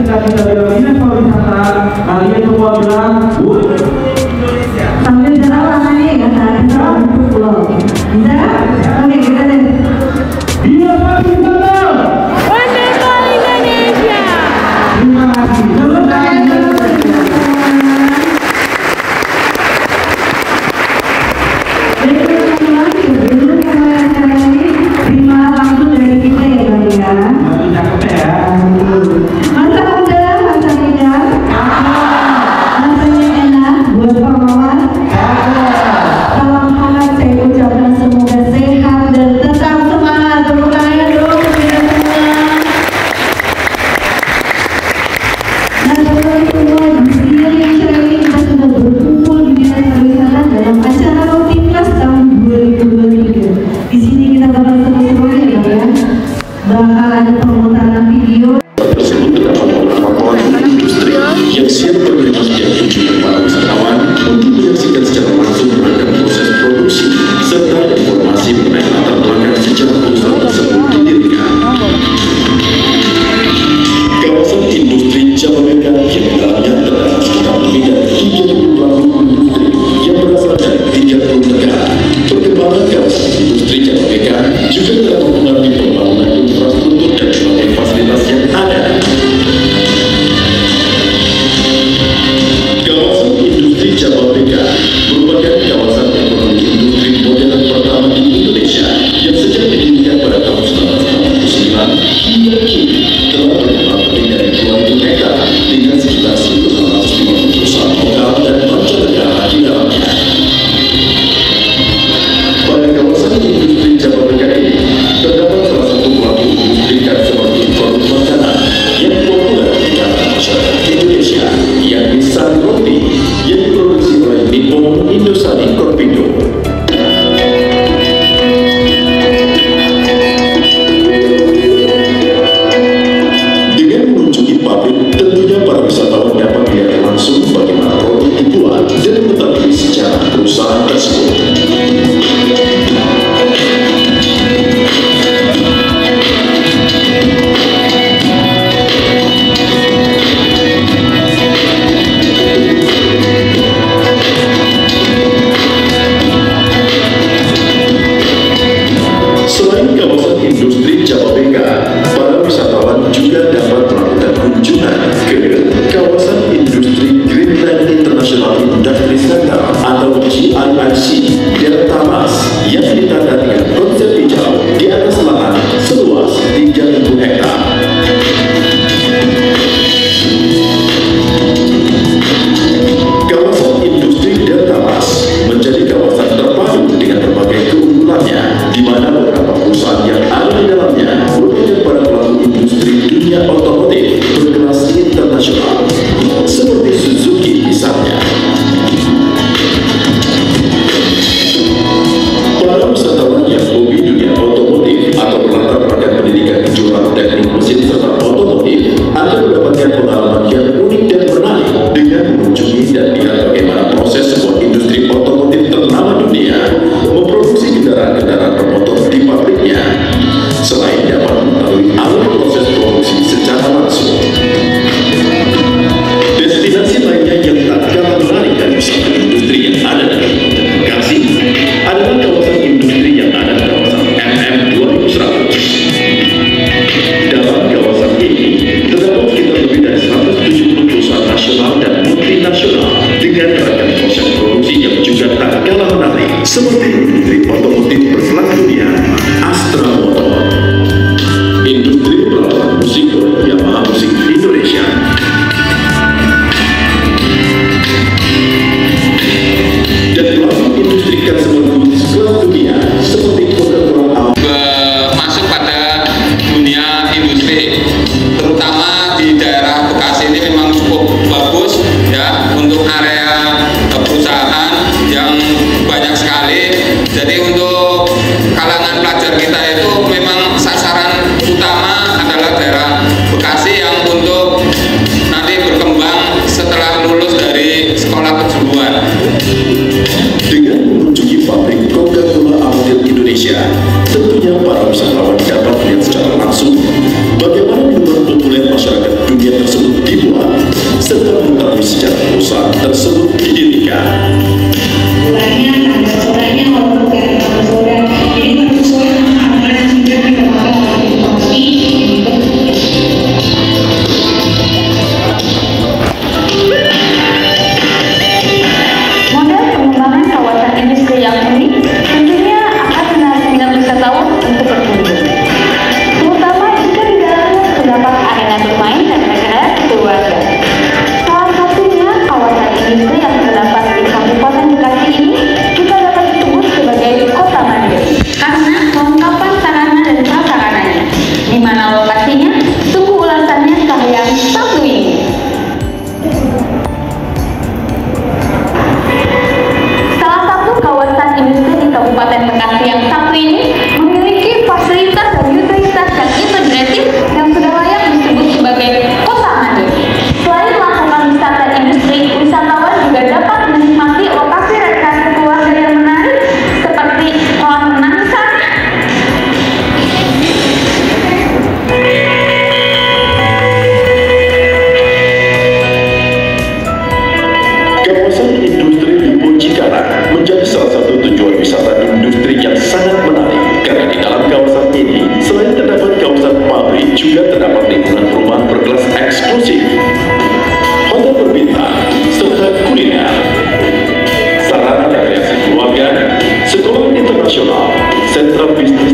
ketika kita bilang dinas pariwisata, kalian semua bilang Indonesia. Sambil jalan tangannya ya, saat pulau. Bisa? Oke, kita deh. Dinas pariwisata. Wonderful Indonesia. Terima kasih. Terima langsung dari kita ya, Bang ya. Cakep ya. Masa muda, masa muda. Rasanya enak buat pengawas. Salam hangat saya ucapkan semoga sehat dan tetap semangat. Tepuk tangan dong kita semua. Nah, teman-teman, di sini acara ini kita sudah berkumpul di Dinas Pariwisata dalam acara Rutinitas tahun 2023. Di sini kita bakal seru-seruan ya, Bang ya. Bakal ada pemutaran video. Tersebut terdapat beberapa pelaku industri yang siap menerima setiap kunjungan para wisatawan untuk menyaksikan secara langsung ragam proses produksi serta informasi mengenai latar belakang sejarah perusahaan tersebut didirikan. Kawasan industri Jababeka yang dalamnya terdapat sekitar lebih dari 3.000 pelaku industri yang berasal dari 30 negara. Perkembangan kawasan industri Jababeka juga telah mempengaruhi pembangunan infrastruktur dan berbagai fasilitas yang ada. Kawasan industri Jababeka merupakan kawasan ekonomi industri modern pertama di Indonesia yang sejak didirikan pada tahun 1969 hingga kini telah berkembang lebih dari 2.000 hektar dengan sekitar 1.650 perusahaan lokal dan mancanegara di dalamnya. Pada kawasan industri Jababeka ini terdapat salah satu pelaku industri seperti produk makanan yang populer di kalangan masyarakat Indonesia, yakni sari roti yang diproduksi oleh Nippon Indosari Korpindo. Dengan mengunjungi pabrik, tentunya para wisatawan dapat melihat langsung bagaimana roti dibuat dan mengetahui sejarah perusahaan tersebut. Selain kawasan industri Jababeka, para wisatawan juga dapat melakukan kunjungan ke kawasan industri Greenland International Industry Center atau GIIC Delta Mas yang ditata dengan konsep hijau di atas lahan seluas 3.000 hektar. Kawasan industri Delta Mas menjadi kawasan terpadu dengan berbagai keunggulannya, di mana beberapa perusahaan yang ada di dalamnya merupakan para pelaku industri dunia otomotif berkelas internasional, seperti Suzuki misalnya. Para wisatawan yang hobi dunia otomotif atau berlatar belakang pendidikan kejuruan teknik mesin serta otomotif akan mendapatkan pengalaman yang unik dan menarik dengan mengunjungi dan melihat bagaimana proses sebuah industri otomotif ternama dunia memproduksi kendaraan-kendaraan bermotor di pabriknya. Selain dapat mengetahui alur proses produksi secara langsung. Destinasi lainnya yang tak kalah menarik dari wisata industri yang ada di Bekasi adalah kawasan industri yang ada di kawasan MM2100. Dalam kawasan ini terdapat sekitar lebih dari 170 perusahaan nasional dan multinasional dengan ragam proses produksi yang juga tak kalah menarik, seperti industri otomotif berkelas dunia Astra Motor, industri peralatan musik Yamaha Musik Indonesia, dan pelaku industri consumer goods kelas dunia seperti Coca-Cola. Masuk pada dunia industri, terutama di daerah Bekasi ini memang cukup bagus ya untuk area perusahaan yang banyak sekali. Jadi untuk kalangan pelajar kita itu memang sasaran utama adalah daerah Bekasi yang untuk nanti berkembang setelah lulus dari sekolah kejuruan. Dengan mengunjungi pabrik Coca-Cola Amatil Indonesia, tentunya para wisatawan dapat melihat secara langsung bagaimana minuman populer masyarakat dunia tersebut satu ini memiliki fasilitas dan utilitas yang integratif yang sudah layak disebut sebagai kota Madiun. Selain melakukan wisata industri, wisatawan juga dapat menikmati lokasi rekreasi keluarga yang menarik seperti kolam renang misalnya. Kawasan industri Lipo Cikarang menjadi salah satu tujuan wisata industri yang sangat menarik karena di dalam kawasan ini selain terdapat kawasan pabrik juga terdapat lingkungan perumahan berkelas eksklusif, hotel berbintang, serta kuliner, sarana rekreasi keluarga, sekolah internasional, sentra bisnis